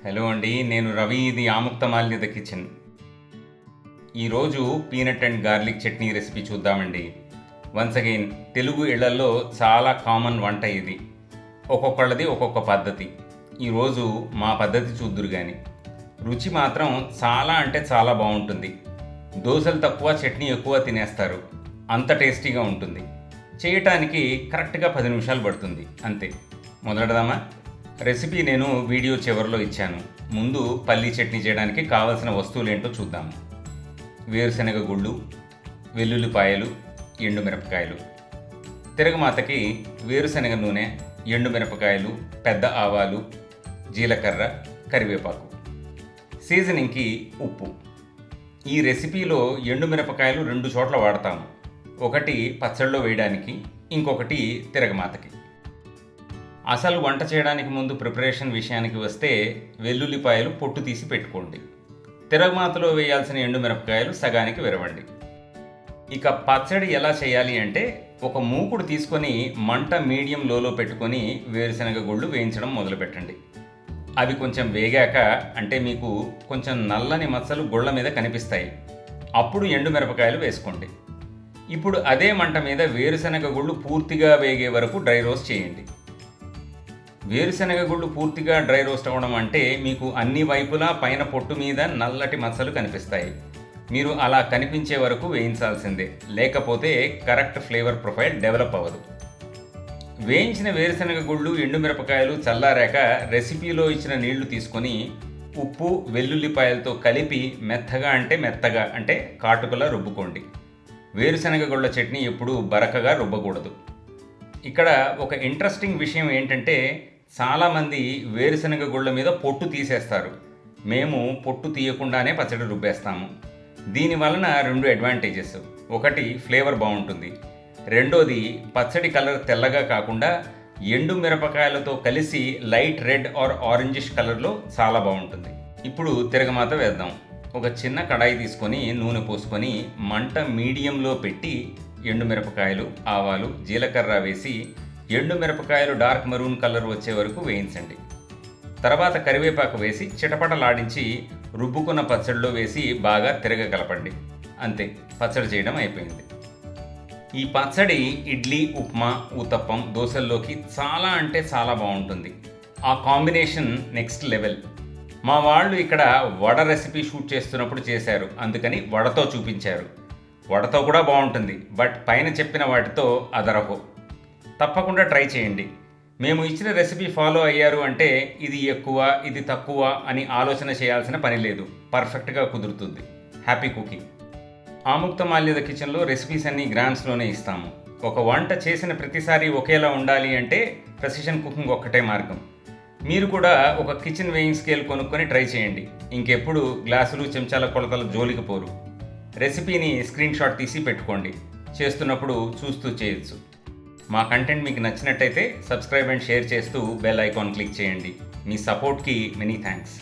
Hello అండి, నేను రవి. ఇది ఆముక్తమాల్యద కిచెన్. ఈరోజు peanut and garlic chutney recipe చూద్దామండి. వన్స్ అగైన్, తెలుగు ఇళ్లలో చాలా కామన్ వంట ఇది. ఒక్కొక్కళ్ళది ఒక్కొక్క పద్ధతి. ఈరోజు మా పద్ధతి చూద్దురు కానీ రుచి మాత్రం చాలా అంటే చాలా బాగుంటుంది. దోశలు తక్కువ, చట్నీ ఎక్కువ తినేస్తారు. అంత టేస్టీగా ఉంటుంది. చేయటానికి కరెక్ట్గా 10 నిమిషాలు పడుతుంది, అంతే. మొదలెడదామా? రెసిపీ నేను వీడియో చివరిలో ఇచ్చాను. ముందు పల్లీ చట్నీ చేయడానికి కావలసిన వస్తువులు ఏంటో చూద్దాము. వేరుశనగ గుళ్ళు, వెల్లుల్లిపాయలు, ఎండుమిరపకాయలు. తిరగమాతకి వేరుశనగ నూనె, ఎండుమిరపకాయలు, పెద్ద ఆవాలు, జీలకర్ర, కరివేపాకు. సీజనింగ్కి ఉప్పు. ఈ రెసిపీలో ఎండుమిరపకాయలు 2 చోట్ల వాడతాము. ఒకటి పచ్చళ్ళలో వేయడానికి, ఇంకొకటి తిరగమాతకి. అసలు వంట చేయడానికి ముందు ప్రిపరేషన్ విషయానికి వస్తే వెల్లుల్లిపాయలు పొట్టు తీసి పెట్టుకోండి. తిరగమాతలో వేయాల్సిన ఎండుమిరపకాయలు సగానికి విరవండి. ఇక పచ్చడి ఎలా చేయాలి అంటే, ఒక మూకుడు తీసుకొని మంట మీడియం లోలో పెట్టుకొని వేరుశనగ గుళ్ళు వేయించడం మొదలుపెట్టండి. అవి కొంచెం వేగాక, అంటే మీకు కొంచెం నల్లని మచ్చలు గుళ్ళ మీద కనిపిస్తాయి, అప్పుడు ఎండుమిరపకాయలు వేసుకోండి. ఇప్పుడు అదే మంట మీద వేరుశనగ గుళ్ళు పూర్తిగా వేగే వరకు డ్రై రోస్ట్ చేయండి. వేరుశనగ గుళ్ళు పూర్తిగా డ్రై రోస్ట్ అవ్వడం అంటే మీకు అన్ని వైపులా పైన పొట్టు మీద నల్లటి మచ్చలు కనిపిస్తాయి. మీరు అలా కనిపించే వరకు వేయించాల్సిందే, లేకపోతే కరెక్ట్ ఫ్లేవర్ ప్రొఫైల్ డెవలప్ అవ్వదు. వేయించిన వేరుశనగ గుళ్ళు, ఎండుమిరపకాయలు చల్లారాక రెసిపీలో ఇచ్చిన నీళ్లు తీసుకొని ఉప్పు, వెల్లుల్లిపాయలతో కలిపి మెత్తగా అంటే కాటుకలా రుబ్బుకోండి. వేరుశనగ గుళ్ళ చట్నీ ఎప్పుడు బరకగా రుబ్బకూడదు. ఇక్కడ ఒక ఇంట్రెస్టింగ్ విషయం ఏంటంటే, చాలామంది వేరుశనగ గుళ్ళ మీద పొట్టు తీసేస్తారు. మేము పొట్టు తీయకుండానే పచ్చడి రుబ్బేస్తాము. దీనివలన 2 అడ్వాంటేజెస్. ఒకటి, ఫ్లేవర్ బాగుంటుంది. రెండోది, పచ్చడి కలర్ తెల్లగా కాకుండా ఎండు మిరపకాయలతో కలిసి లైట్ రెడ్ ఆర్ ఆరెంజిష్ కలర్లో చాలా బాగుంటుంది. ఇప్పుడు తిరగమాత వేద్దాం. ఒక చిన్న కడాయి తీసుకొని నూనె పోసుకొని మంట మీడియంలో పెట్టి ఎండుమిరపకాయలు, ఆవాలు, జీలకర్ర వేసి ఎండుమిరపకాయలు డార్క్ మెరూన్ కలర్ వచ్చే వరకు వేయించండి. తర్వాత కరివేపాకు వేసి చిటపటలాడించి రుబ్బుకున్న పచ్చడిలో వేసి బాగా తిరగకలపండి. అంతే, పచ్చడి చేయడం అయిపోయింది. ఈ పచ్చడి ఇడ్లీ, ఉప్మా, ఊతప్పం, దోశల్లోకి చాలా అంటే చాలా బాగుంటుంది. ఆ కాంబినేషన్ నెక్స్ట్ లెవెల్. మా వాళ్ళు ఇక్కడ వడ రెసిపీ షూట్ చేస్తున్నప్పుడు చేశారు, అందుకని వడతో చూపించారు. వడతో కూడా బాగుంటుంది, బట్ పైన చెప్పిన వాటితో అదరహో. తప్పకుండా ట్రై చేయండి. మేము ఇచ్చిన రెసిపీ ఫాలో అయ్యారు అంటే ఇది ఎక్కువ, ఇది తక్కువ అని ఆలోచన చేయాల్సిన పని లేదు. పర్ఫెక్ట్గా కుదురుతుంది. Happy cooking. ఆముక్తమాల్యద కిచెన్లో రెసిపీస్ అన్నీ గ్రామ్స్లోనే ఇస్తాము. ఒక వంట చేసిన ప్రతిసారి ఒకేలా ఉండాలి అంటే ప్రెసిషన్ కుకింగ్ ఒక్కటే మార్గం. మీరు కూడా ఒక కిచెన్ వెయింగ్ స్కేల్ కొనుక్కొని ట్రై చేయండి. ఇంకెప్పుడు గ్లాసులు, చెంచాల కొలతల జోలికి పోరు. రెసిపీని స్క్రీన్ షాట్ తీసి పెట్టుకోండి. చేస్తున్నప్పుడు చూస్తూ చేయొచ్చు. మా కంటెంట్ మీకు నచ్చినట్టయితే సబ్స్క్రైబ్ అండ్ షేర్ చేస్తూ బెల్ ఐకాన్ క్లిక్ చేయండి. మీ సపోర్ట్కి మెనీ థ్యాంక్స్.